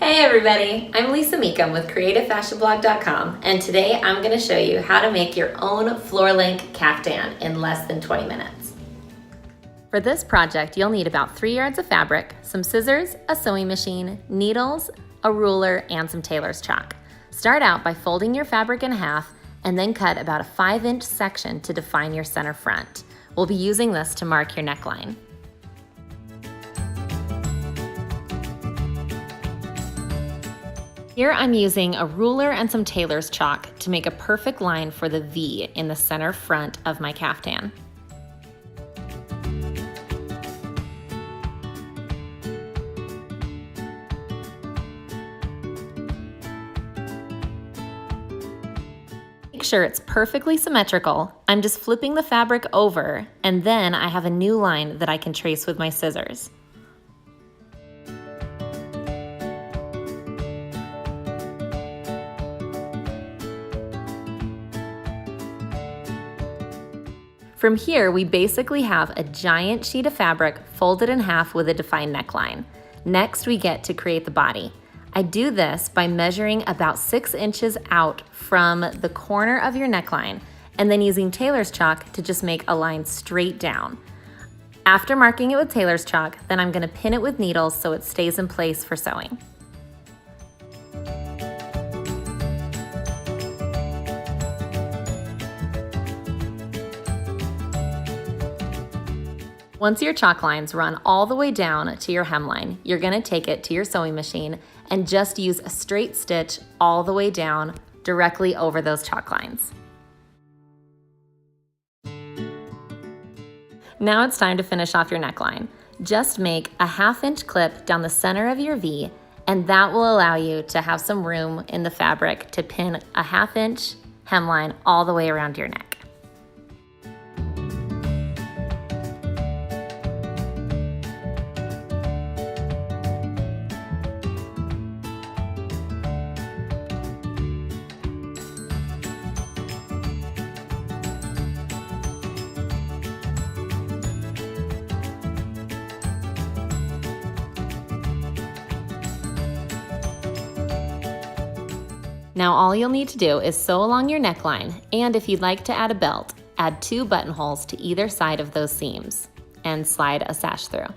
Hey everybody, I'm Lisa Meekum with CreativeFashionBlog.com, and today I'm going to show you how to make your own floor-length caftan in less than 20 minutes. For this project, you'll need about 3 yards of fabric, some scissors, a sewing machine, needles, a ruler, and some tailor's chalk. Start out by folding your fabric in half and then cut about a 5-inch section to define your center front. We'll be using this to mark your neckline. Here I'm using a ruler and some tailor's chalk to make a perfect line for the V in the center front of my caftan. Make sure it's perfectly symmetrical. I'm just flipping the fabric over, and then I have a new line that I can trace with my scissors. From here, we basically have a giant sheet of fabric folded in half with a defined neckline. Next, we get to create the body. I do this by measuring about 6 inches out from the corner of your neckline and then using tailor's chalk to just make a line straight down. After marking it with tailor's chalk, then I'm going to pin it with needles so it stays in place for sewing. Once your chalk lines run all the way down to your hemline, you're going to take it to your sewing machine and just use a straight stitch all the way down directly over those chalk lines. Now it's time to finish off your neckline. Just make a 1/2-inch clip down the center of your V, and that will allow you to have some room in the fabric to pin a 1/2-inch hemline all the way around your neck. Now all you'll need to do is sew along your neckline, and if you'd like to add a belt, add 2 buttonholes to either side of those seams and slide a sash through.